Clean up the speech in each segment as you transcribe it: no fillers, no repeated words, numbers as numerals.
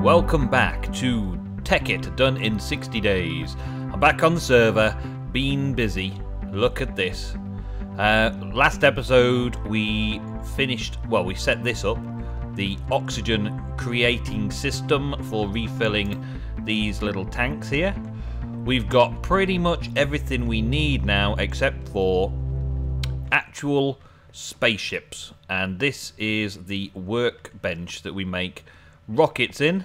Welcome back to Tekkit Done in 60 days. I'm back on the server, been busy. Look at this. Last episode we finished, well, we set this up, the oxygen creating system for refilling these little tanks here. We've got pretty much everything we need now except for actual spaceships, and this is the workbench that we make rockets in.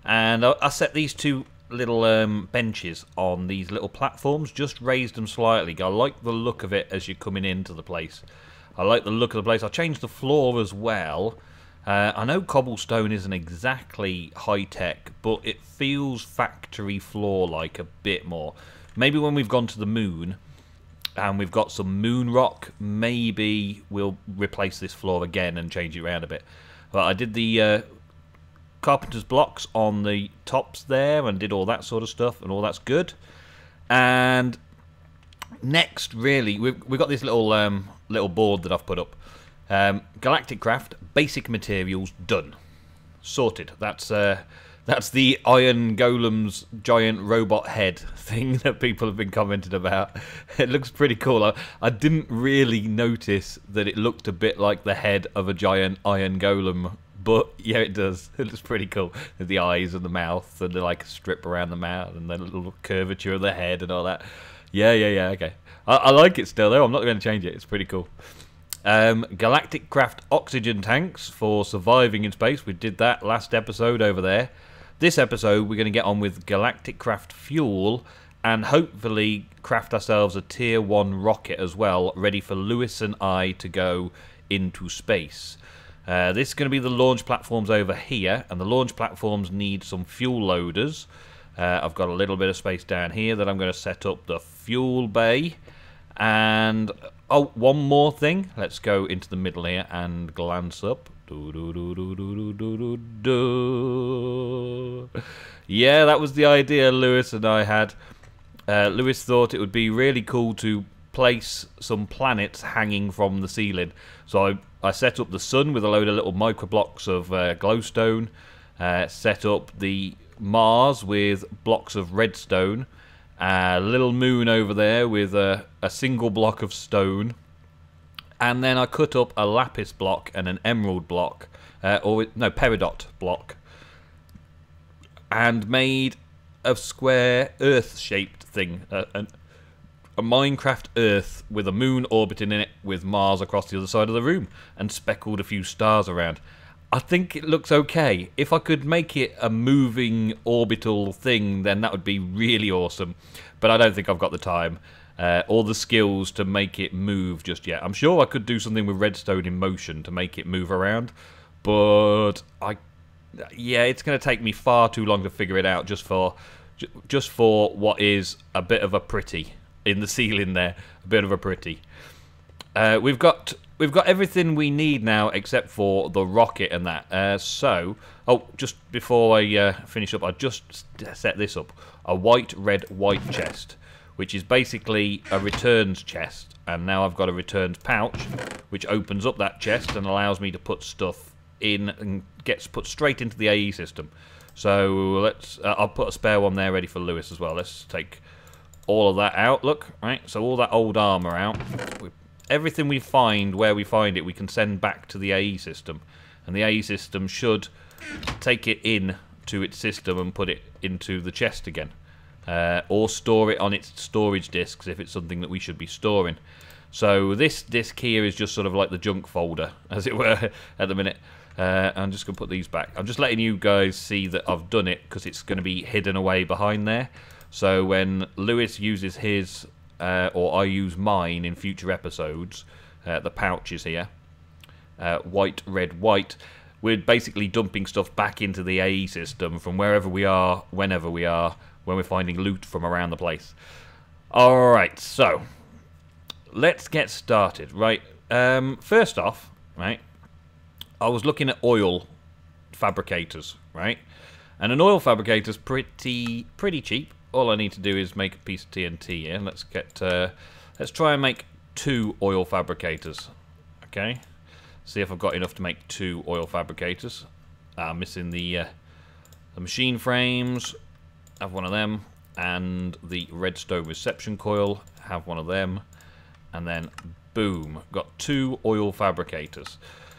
And I set these two little benches on these little platforms, just raised them slightly. I like the look of it as you're coming into the place. I like the look of the place. I changed the floor as well. I know cobblestone isn't exactly high-tech, but it feels factory floor-like a bit more. Maybe when we've gone to the moon and we've got some moon rock, maybe we'll replace this floor again and change it around a bit. But I did the carpenter's blocks on the tops there and did all that sort of stuff, and all that's good. And next, really, we've got this little little board that I've put up. Galactic Craft, basic materials done, sorted. That's the Iron Golem's giant robot head thing that people have been commenting about. It looks pretty cool. I didn't really notice that it looked a bit like the head of a giant Iron Golem, but yeah, it does. It looks pretty cool. The eyes and the mouth and the like strip around the mouth and the little curvature of the head and all that. Yeah, okay. I like it still though. I'm not going to change it. It's pretty cool. Galactic Craft oxygen tanks for surviving in space. We did that last episode over there. This episode we're going to get on with Galactic Craft fuel and hopefully craft ourselves a tier 1 rocket as well, ready for Lewis and I to go into space. This is going to be the launch platforms over here, and the launch platforms need some fuel loaders. I've got a little bit of space down here that I'm going to set up the fuel bay. And oh, one more thing. Let's go into the middle here and glance up. Yeah, that was the idea Lewis and I had. Lewis thought it would be really cool to place some planets hanging from the ceiling. So I set up the sun with a load of little micro blocks of glowstone. Set up the Mars with blocks of redstone. A little moon over there with a single block of stone. And then I cut up a lapis block and an emerald block, peridot block, and made a square Earth-shaped thing, a Minecraft Earth with a moon orbiting in it, with Mars across the other side of the room, and speckled a few stars around. I think it looks okay. If I could make it a moving orbital thing, then that would be really awesome. But I don't think I've got the time or the skills to make it move just yet. I'm sure I could do something with redstone in motion to make it move around, but yeah, it's going to take me far too long to figure it out just for what is a bit of a pretty in the ceiling there, a bit of a pretty. We've got everything we need now except for the rocket and that. So, just before I finish up, I just set this up. A white, red, white chest, which is basically a returns chest. And now I've got a returns pouch, which opens up that chest and allows me to put stuff in and gets put straight into the AE system. So let's, I'll put a spare one there ready for Lewis as well. Let's take all of that out. Look, right, so all that old armor out. Everything we find, where we find it, we can send back to the AE system. And the AE system should take it in to its system and put it into the chest again. Or store it on its storage disks if it's something that we should be storing. So this disk here is just sort of like the junk folder, as it were, at the minute. I'm just going to put these back. I'm just letting you guys see that I've done it because it's going to be hidden away behind there. So when Lewis uses his... or I use mine in future episodes, the pouch is here, white, red, white. We're basically dumping stuff back into the AE system from wherever we are, whenever we are, when we're finding loot from around the place. Alright, so, let's get started, right? First off, right, I was looking at oil fabricators, right? And an oil fabricator's pretty cheap. All I need to do is make a piece of TNT here. Let's try and make 2 oil fabricators. Okay. See if I've got enough to make 2 oil fabricators. Missing the The machine frames, have one of them. And the redstone reception coil, have one of them. And then, boom, got 2 oil fabricators.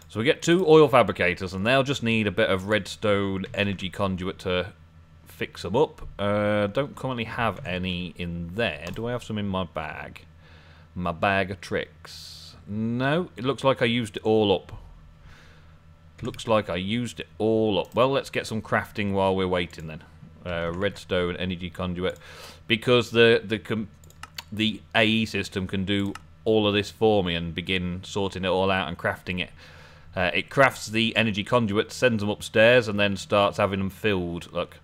So we get 2 oil fabricators, and they'll just need a bit of redstone energy conduit to fix them up. Don't currently have any in there. Do I have some in my bag? My bag of tricks. No, it looks like I used it all up. Looks like I used it all up. Well, let's get some crafting while we're waiting then. Redstone energy conduit, because the AE system can do all of this for me and begin sorting it all out and crafting it. It crafts the energy conduit, sends them upstairs, and then starts having them filled. Look,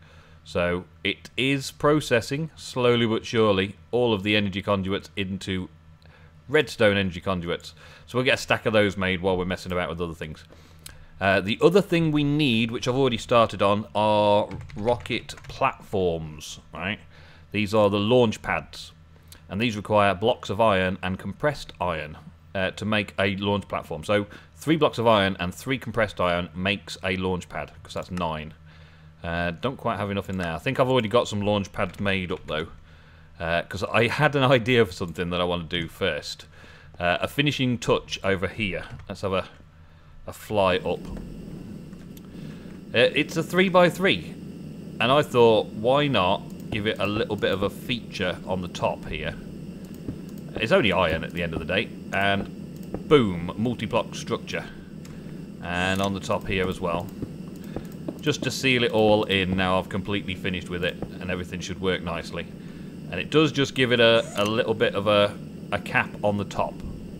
so it is processing slowly but surely all of the energy conduits into redstone energy conduits. So we'll get a stack of those made while we're messing about with other things. The other thing we need, which I've already started on, are rocket platforms. Right? These are the launch pads, and these require blocks of iron and compressed iron to make a launch platform. So 3 blocks of iron and 3 compressed iron makes a launch pad, because that's 9. Don't quite have enough in there. I think I've already got some launch pads made up though, because I had an idea for something that I want to do first. A finishing touch over here. Let's have a fly up. It's a 3x3, and I thought, why not give it a little bit of a feature on the top here. It's only iron at the end of the day, and boom, multi-block structure, and on the top here as well, just to seal it all in. Now I've completely finished with it, and everything should work nicely. And it does just give it a little bit of a cap on the top,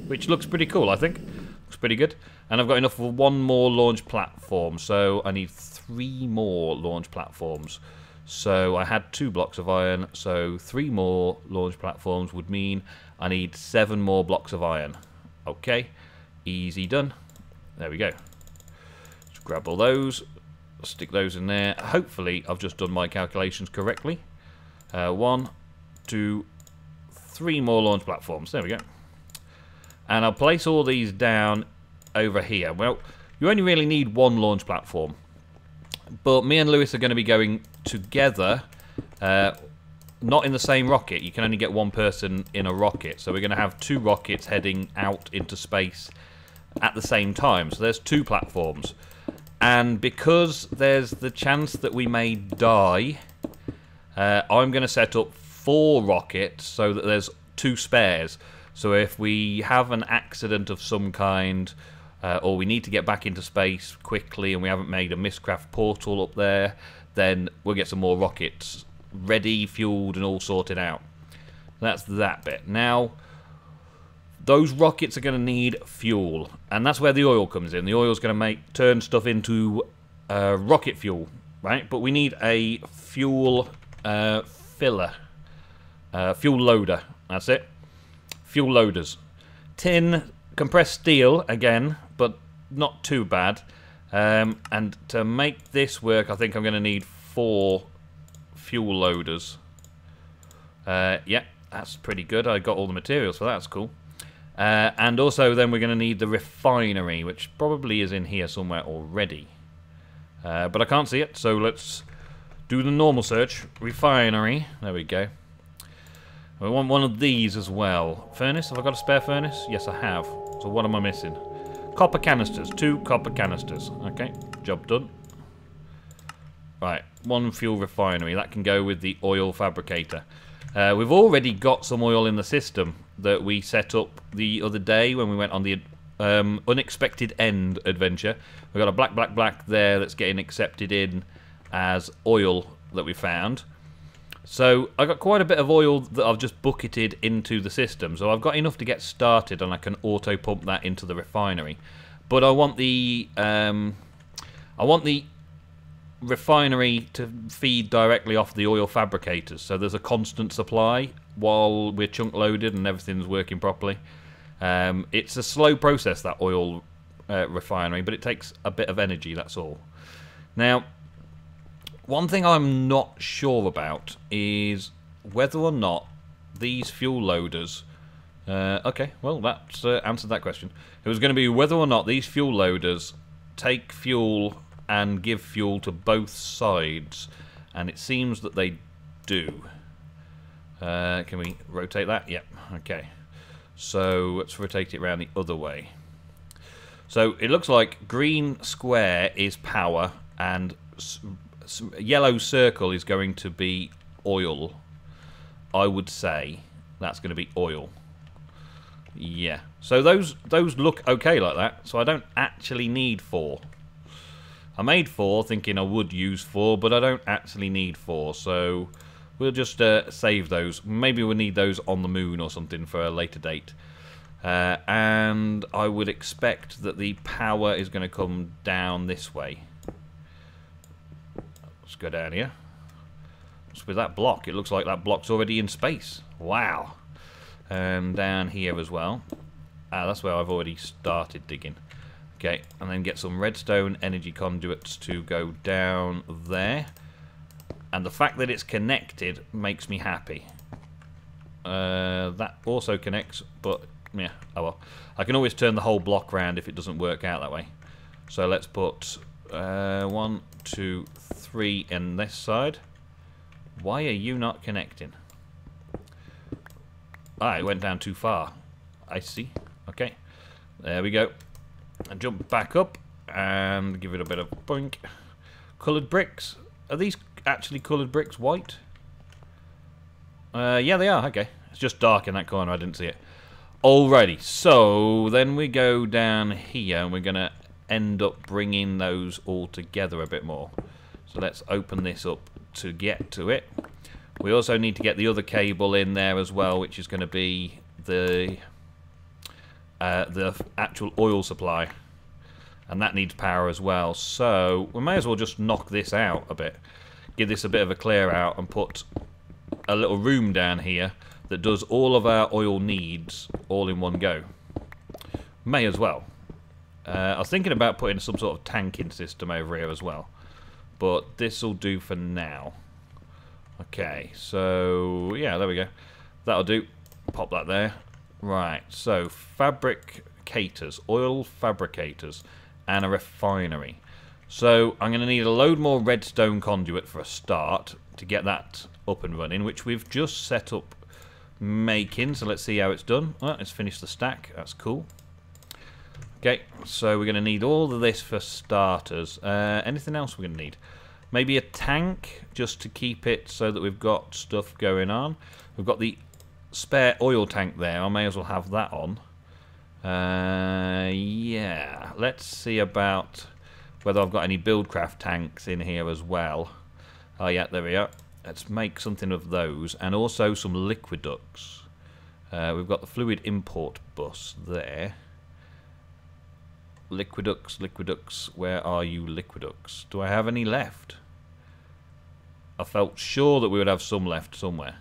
which looks pretty cool, I think. Looks pretty good. And I've got enough for 1 more launch platform, so I need 3 more launch platforms. So I had 2 blocks of iron, so 3 more launch platforms would mean I need 7 more blocks of iron. Okay, easy done. There we go. Just grab all those, stick those in there. Hopefully I've just done my calculations correctly. 1, 2, 3 more launch platforms. There we go. And I'll place all these down over here. Well, you only really need 1 launch platform, but me and Lewis are going to be going together, not in the same rocket. You can only get 1 person in a rocket, so we're going to have 2 rockets heading out into space at the same time. So there's 2 platforms, and because there's the chance that we may die, I'm going to set up 4 rockets so that there's 2 spares. So if we have an accident of some kind, or we need to get back into space quickly and we haven't made a Mistcraft portal up there, then we'll get some more rockets ready, fueled, and all sorted out. That's that bit. Now, those rockets are going to need fuel, and that's where the oil comes in. The oil's going to turn stuff into rocket fuel, right? But we need a fuel filler, fuel loader. That's it. Fuel loaders. Tin, compressed steel again, but not too bad. And to make this work, I think I'm going to need 4 fuel loaders. Yeah, that's pretty good. I got all the materials for that. That's cool. And also then we're going to need the refinery, which probably is in here somewhere already. But I can't see it, so let's do the normal search. Refinery. There we go. We want one of these as well. Furnace? Have I got a spare furnace? Yes, I have. So what am I missing? Copper canisters. 2 copper canisters. Okay, job done. Right, 1 fuel refinery. That can go with the oil fabricator. We've already got some oil in the system that we set up the other day when we went on the Unexpected End adventure. We've got a black there that's getting accepted in as oil that we found. So I got quite a bit of oil that I've just bucketed into the system. So I've got enough to get started, and I can auto pump that into the refinery. But I want the refinery to feed directly off the oil fabricators, so there's a constant supply while we're chunk loaded and everything's working properly. It's a slow process, that oil refinery, but it takes a bit of energy, that's all. Now, one thing I'm not sure about is whether or not these fuel loaders... okay, well, that's answered that question. It was going to be whether or not these fuel loaders take fuel and give fuel to both sides, and it seems that they do. Can we rotate that? Yep. Okay. So let's rotate it around the other way. So it looks like green square is power, and yellow circle is going to be oil. I would say that's going to be oil. Yeah. So those look okay like that. So I don't actually need 4. I made 4 thinking I would use 4, but I don't actually need 4. So we'll just save those. Maybe we'll need those on the moon or something for a later date. And I would expect that the power is going to come down this way. Let's go down here. What's with that block? It looks like that block's already in space. Wow. And down here as well. That's where I've already started digging. Okay, and then get some redstone energy conduits to go down there. And the fact that it's connected makes me happy. That also connects, but yeah, oh well. I can always turn the whole block round if it doesn't work out that way. So let's put 1, 2, 3 in this side. Why are you not connecting? Ah, it went down too far. I see. Okay, there we go. And jump back up and give it a bit of boink. Coloured bricks. Are these actually coloured bricks white? Yeah, they are. Okay, it's just dark in that corner. I didn't see it. Alrighty, so then we go down here and we're going to end up bringing those all together a bit more. So let's open this up to get to it. We also need to get the other cable in there as well, which is going to be the actual oil supply. And that needs power as well. So we may as well just knock this out a bit. Give this a bit of a clear out and put a little room down here that does all of our oil needs all in one go. May as well. I was thinking about putting some sort of tanking system over here as well. But this will do for now. Okay, so yeah, there we go. That'll do. Pop that there. Right, so fabricators, oil fabricators, and a refinery. So I'm going to need a load more redstone conduit for a start to get that up and running, which we've just set up making. So let's see how it's done. Well, it's finished the stack. That's cool. Okay, so we're going to need all of this for starters. Anything else we're going to need? Maybe a tank just to keep it so that we've got stuff going on. We've got the spare oil tank there. I may as well have that on. Yeah, let's see about whether I've got any buildcraft tanks in here as well. Oh yeah, there we are. Let's make something of those, and also some liquiducts. We've got the fluid import bus there. Liquiducts, where are you, liquiducts? Do I have any left? I felt sure that we would have some left somewhere.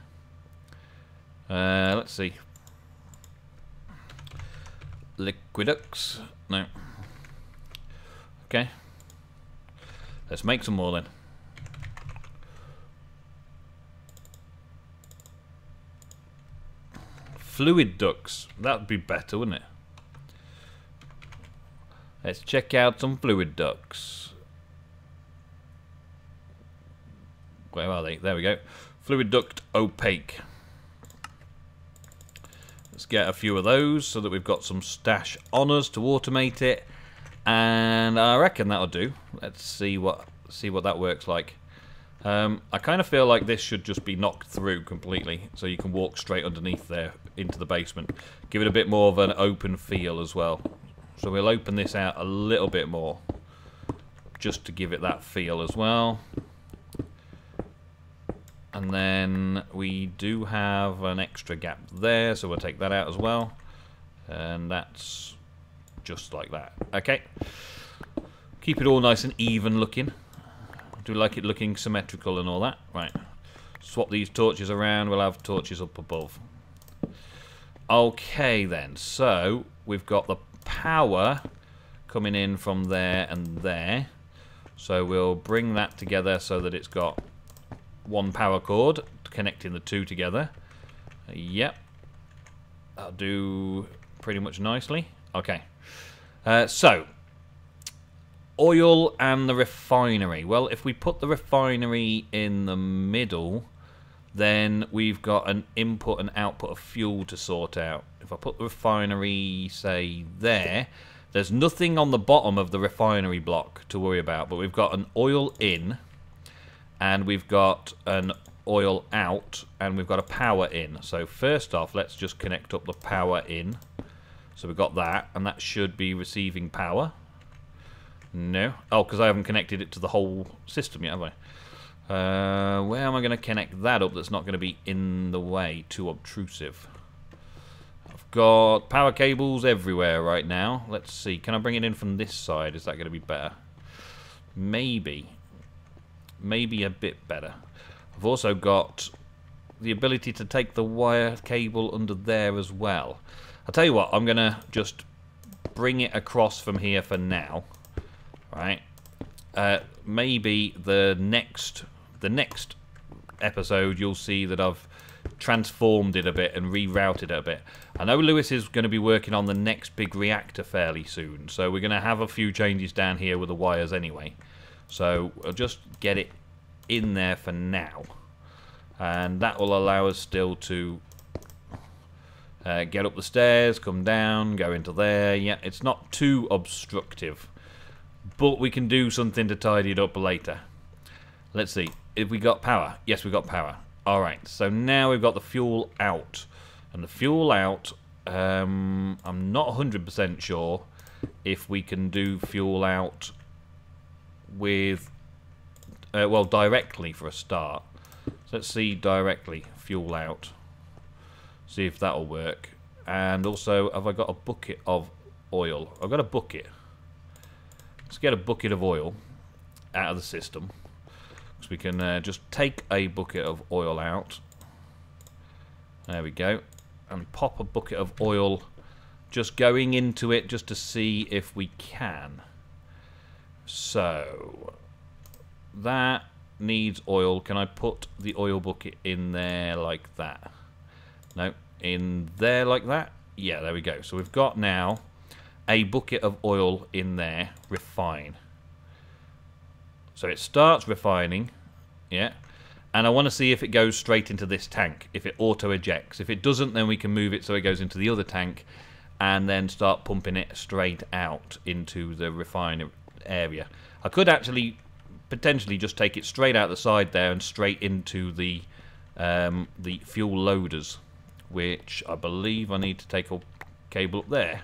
Let's see. Liquiducts. No. Okay. Let's make some more then. Fluid ducts. That would be better, wouldn't it? Let's check out some fluid ducts. Where are they? There we go. Fluid duct opaque. Let's get a few of those so that we've got some stash on us to automate it. And I reckon that'll do. Let's see what that works like. I kind of feel like this should just be knocked through completely, so you can walk straight underneath there into the basement. Give it a bit more of an open feel as well. So we'll open this out a little bit more, just to give it that feel as well. And then we do have an extra gap there, so we'll take that out as well. And that's just like that. Okay. Keep it all nice and even looking. Do like it looking symmetrical and all that. Right. Swap these torches around. We'll have torches up above. Okay then. So we've got the power coming in from there and there. So we'll bring that together so that it's got one power cord connecting the two together. Yep. That'll do pretty much nicely. Okay. So oil and the refinery. Well, if we put the refinery in the middle, then we've got an input and output of fuel to sort out. If I put the refinery, say, there's nothing on the bottom of the refinery block to worry about, but we've got an oil in, and we've got an oil out, and we've got a power in. So first off, let's just connect up the power in. So we've got that, and that should be receiving power. No. Oh, because I haven't connected it to the whole system yet, have I? Where am I going to connect that up that's not going to be in the way, too obtrusive? I've got power cables everywhere right now. Let's see. Can I bring it in from this side? Is that going to be better? Maybe. Maybe a bit better. I've also got the ability to take the wire cable under there as well. I'll tell you what, I'm going to just bring it across from here for now. Right? Maybe the next episode you'll see that I've transformed it a bit and rerouted it a bit. I know Lewis is going to be working on the next big reactor fairly soon, so we're going to have a few changes down here with the wires anyway. So I'll just get it in there for now, and that will allow us still to get up the stairs, come down, go into there. Yeah, it's not too obstructive, but we can do something to tidy it up later. Let's see. If we got power? Yes, we got power. Alright, so now we've got the fuel out. And the fuel out, I'm not 100% sure if we can do fuel out with, well, directly for a start. So let's see directly, fuel out. See if that'll work. And also, have I got a bucket of oil? I've got a bucket. Let's get a bucket of oil out of the system. So we can just take a bucket of oil out. There we go. And pop a bucket of oil just going into it just to see if we can. So that needs oil. Can I put the oil bucket in there like that? No, in there like that? Yeah, there we go. So we've got now a bucket of oil in there. Refine. So it starts refining, yeah, and I want to see if it goes straight into this tank, if it auto-ejects. If it doesn't, then we can move it so it goes into the other tank and then start pumping it straight out into the refinery area. I could actually potentially just take it straight out the side there and straight into the fuel loaders, which I believe I need to take a cable up there.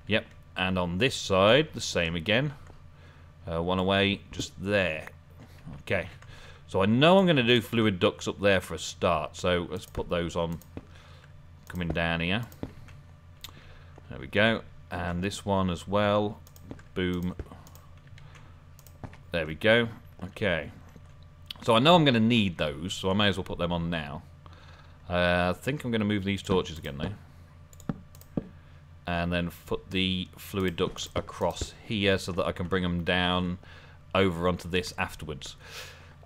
Yep, and on this side, the same again. One away, just there. Okay, so I know I'm going to do fluid ducts up there for a start, so let's put those on coming down here. There we go, and this one as well. Boom. There we go. Okay, so I know I'm going to need those, so I may as well put them on now. I think I'm going to move these torches again though. And then put the fluid ducts across here so that I can bring them down over onto this afterwards.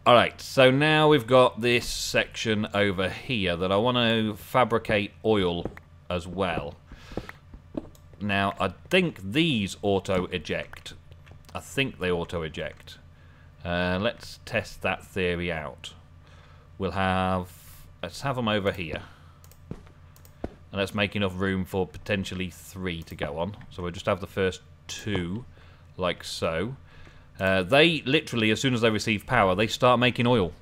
Alright, so now we've got this section over here that I want to fabricate oil as well. Now, I think these auto-eject. I think they auto-eject. Let's test that theory out. Let's have them over here. And let's make enough room for potentially 3 to go on. So we'll just have the first 2, like so. They literally, as soon as they receive power, they start making oil.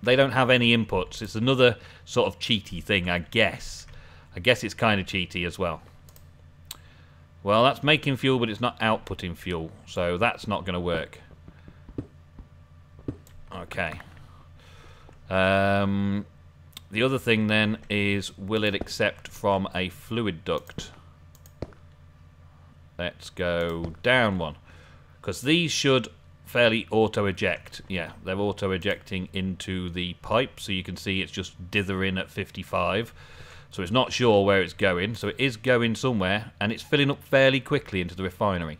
They don't have any inputs. It's another sort of cheaty thing, I guess. I guess it's kind of cheaty as well. Well, that's making fuel, but it's not outputting fuel. So that's not going to work. Okay. The other thing then is, will it accept from a fluid duct? Let's go down one. Because these should fairly auto-eject. Yeah, they're auto-ejecting into the pipe, so you can see it's just dithering at 55. So it's not sure where it's going. So it is going somewhere, and it's filling up fairly quickly into the refinery.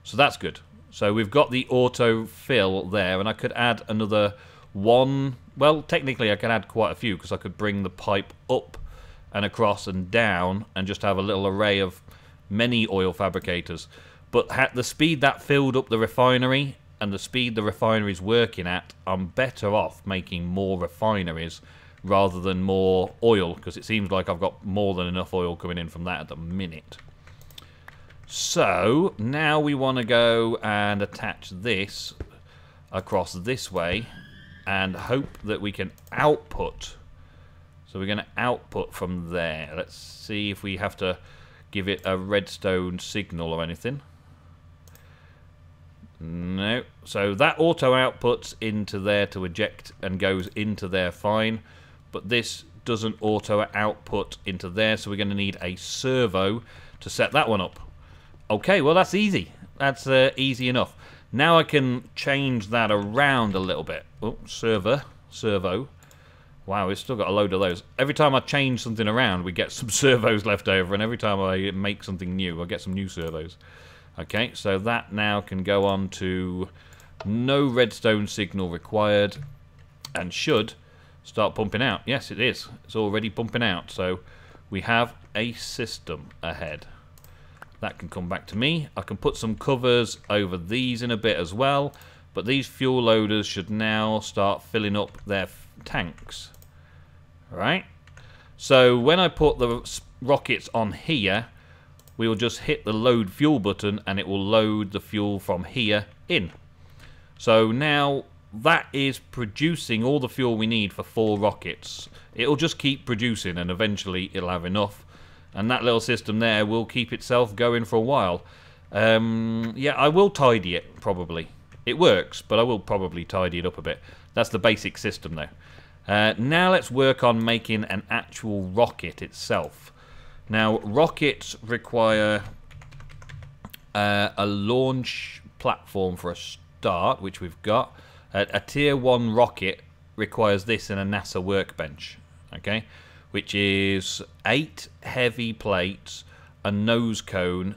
So that's good. So we've got the auto-fill there, and I could add another 1. Well, technically I could add quite a few, because I could bring the pipe up and across and down and just have a little array of many oil fabricators. But the speed that filled up the refinery and the speed the refinery's working at, I'm better off making more refineries rather than more oil, because it seems like I've got more than enough oil coming in from that at the minute. So now we want to go and attach this across this way and hope that we can output. So we're going to output from there. Let's see if we have to give it a redstone signal or anything. No. So that auto outputs into there to eject and goes into there fine. But this doesn't auto output into there, so we're going to need a servo to set that one up. Okay, well that's easy. That's easy enough. Now I can change that around a little bit. Oh, servo. Wow, it's still got a load of those. Every time I change something around, we get some servos left over, and every time I make something new, I get some new servos. Okay, so that now can go on to no redstone signal required, and should start pumping out. Yes, it is. It's already pumping out, so we have a system ahead. That can come back to me. I can put some covers over these in a bit as well, but these fuel loaders should now start filling up their tanks. Right? So when I put the rockets on here, we will just hit the load fuel button and it will load the fuel from here in. So now that is producing all the fuel we need for 4 rockets. It'll just keep producing and eventually it'll have enough. And that little system there will keep itself going for a while. Yeah, I will tidy it, probably. It works, but I will probably tidy it up a bit. That's the basic system, though. Now let's work on making an actual rocket itself. Now, rockets require a launch platform for a start, which we've got. A tier 1 rocket requires this in a NASA workbench, okay? Which is 8 heavy plates, a nose cone,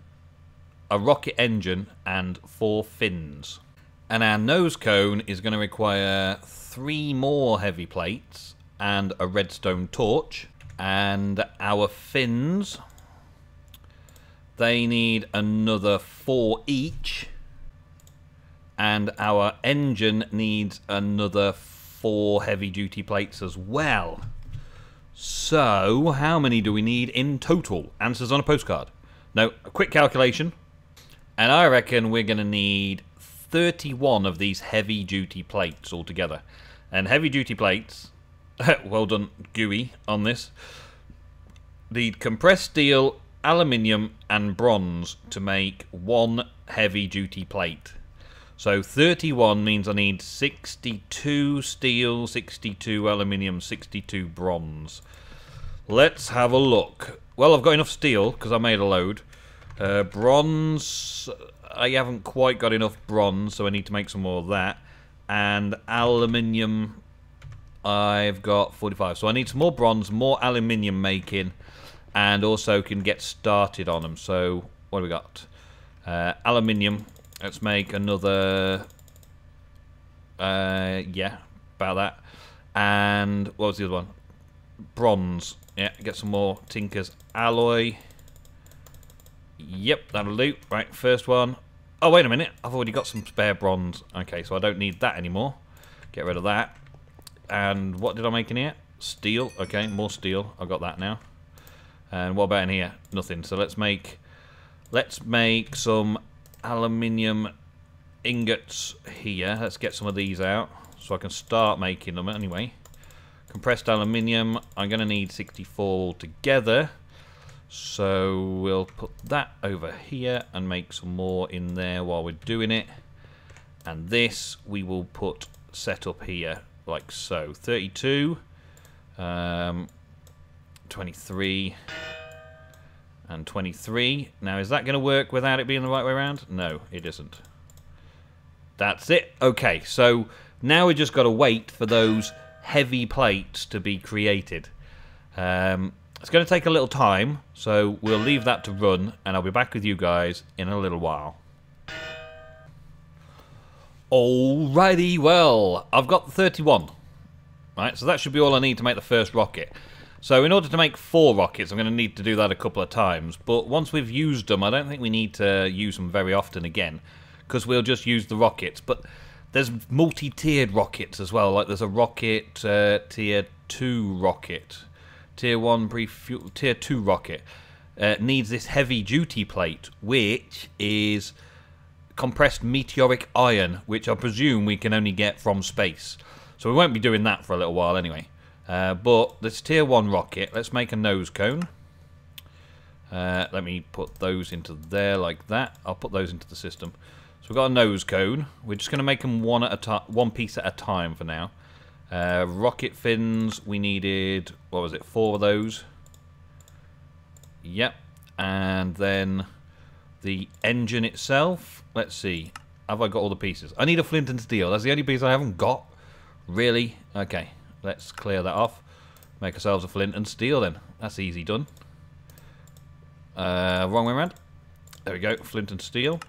a rocket engine, and 4 fins. And our nose cone is going to require 3 more heavy plates and a redstone torch. And our fins, they need another 4 each. And our engine needs another 4 heavy-duty plates as well. So, how many do we need in total? Answers on a postcard. No, a quick calculation. And I reckon we're going to need 31 of these heavy-duty plates altogether. And heavy-duty plates, well done, Gooey, on this, need compressed steel, aluminium, and bronze to make 1 heavy-duty plate. So 31 means I need 62 steel, 62 aluminium, 62 bronze. Let's have a look. Well, I've got enough steel because I made a load. Bronze, I haven't quite got enough bronze, so I need to make some more of that. And aluminium, I've got 45. So I need some more bronze, more aluminium making, and also can get started on them. So what do we got? Aluminium. Let's make another, yeah, about that. And what was the other one? Bronze. Yeah, get some more Tinker's alloy. Yep, that'll do. Right, first one. Oh, wait a minute. I've already got some spare bronze. Okay, so I don't need that anymore. Get rid of that. And what did I make in here? Steel. Okay, more steel. I've got that now. And what about in here? Nothing. So let's make some aluminium ingots here. Let's get some of these out so I can start making them anyway. Compressed aluminium, I'm going to need 64 altogether, so we'll put that over here and make some more in there while we're doing it. And this we will put set up here like so. 32, 23 and 23. Now, is that going to work without it being the right way around? No, it isn't. That's it. Okay, so now we just got to wait for those heavy plates to be created. It's going to take a little time, so we'll leave that to run, and I'll be back with you guys in a little while. Alrighty, well, I've got 31. Right, so that should be all I need to make the first rocket. So in order to make 4 rockets, I'm going to need to do that a couple of times. But once we've used them, I don't think we need to use them very often again, because we'll just use the rockets. But there's multi-tiered rockets as well. Like there's a rocket, tier 2 rocket, tier 1 pre-fuel, tier 2 rocket. Needs this heavy-duty plate, which is compressed meteoric iron, which I presume we can only get from space. So we won't be doing that for a little while anyway. But this tier 1 rocket, let's make a nose cone. Let me put those into there like that. I'll put those into the system. So we've got a nose cone. We're just going to make them one piece at a time for now. Rocket fins, we needed, what was it, 4 of those. Yep. And then the engine itself, let's see. Have I got all the pieces? I need a flint and steel. That's the only piece I haven't got. Really? Okay. Let's clear that off. Make ourselves a flint and steel then. That's easy done. Wrong way around. There we go. Flint and steel.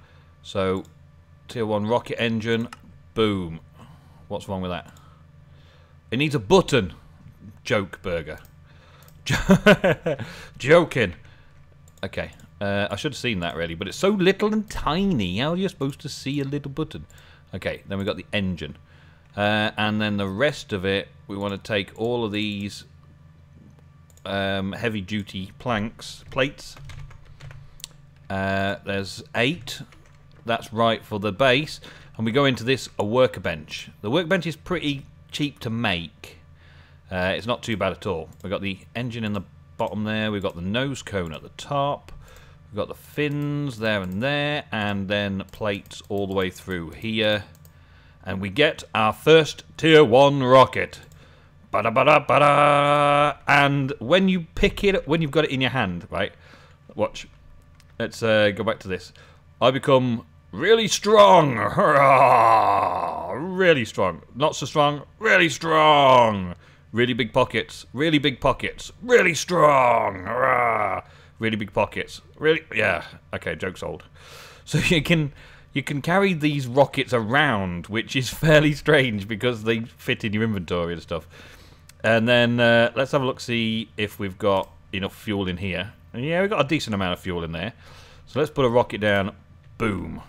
So, tier 1 rocket engine. Boom. What's wrong with that? It needs a button. Joke burger. Joking. Okay. I should have seen that really, but it's so little and tiny. How are you supposed to see a little button? Okay, then we've got the engine. And then the rest of it, we want to take all of these heavy-duty plates. There's 8. That's right for the base. And we go into this, a workbench. The workbench is pretty cheap to make. It's not too bad at all. We've got the engine in the bottom there. We've got the nose cone at the top. We've got the fins there, and then plates all the way through here. And we get our first tier 1 rocket. Ba-da-ba-da-ba-da! And when you pick it, when you've got it in your hand, right? Watch. Let's go back to this. I become really strong. Hurrah! Really strong. Not so strong. Really strong. Really big pockets. Really big pockets. Really strong. Hurrah! Really big pockets. Really, yeah. Okay, joke's old. So you can carry these rockets around, which is fairly strange because they fit in your inventory and stuff. And then let's have a look, see if we've got enough fuel in here. And yeah, we've got a decent amount of fuel in there. So let's put a rocket down. Boom.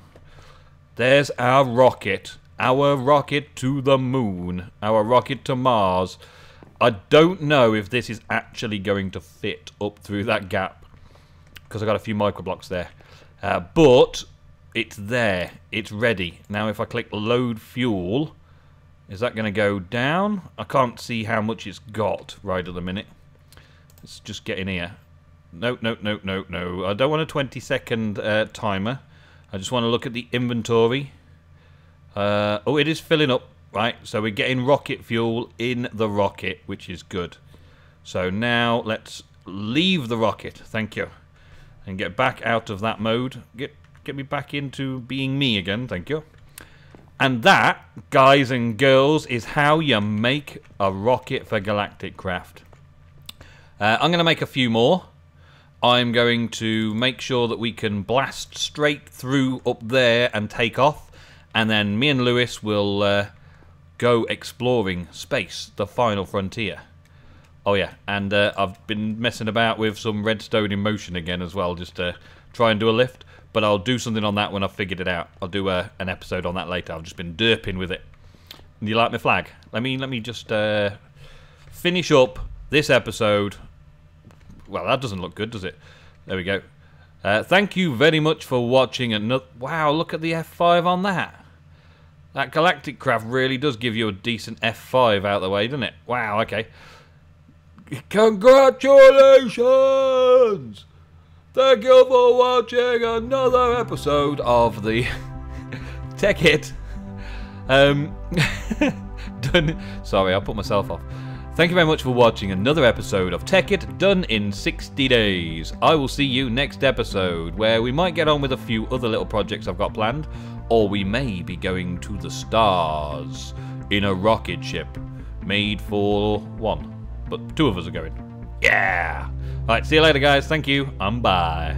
There's our rocket. Our rocket to the moon. Our rocket to Mars. I don't know if this is actually going to fit up through that gap, because I've got a few microblocks there. But it's there. It's ready. Now if I click load fuel, is that going to go down? I can't see how much it's got right at the minute. Let's just get in here. No, no, no, no, no. I don't want a 20-second timer. I just want to look at the inventory. Oh, it is filling up. Right, so we're getting rocket fuel in the rocket, which is good. So now let's leave the rocket. Thank you. And get back out of that mode. Get me back into being me again. Thank you. And that, guys and girls, is how you make a rocket for Galactic Craft. I'm going to make a few more. I'm going to make sure that we can blast straight through up there and take off. And then me and Lewis will go exploring space, the final frontier. Oh yeah, and I've been messing about with some redstone in motion again as well, just to try and do a lift. But I'll do something on that when I've figured it out. I'll do an episode on that later. I've just been derping with it. And you like my flag? Let me just finish up this episode. Well, that doesn't look good, does it? There we go. Thank you very much for watching. Wow, look at the F5 on that. That Galactic Craft really does give you a decent F5 out the way, doesn't it? Wow, okay. Congratulations! Thank you for watching another episode of the Tekkit Done. Sorry, I put myself off. Thank you very much for watching another episode of Tekkit Done in 60 days. I will see you next episode, where we might get on with a few other little projects I've got planned, or we may be going to the stars in a rocket ship made for one, but 2 of us are going. Yeah! Alright, see you later guys, thank you, and bye.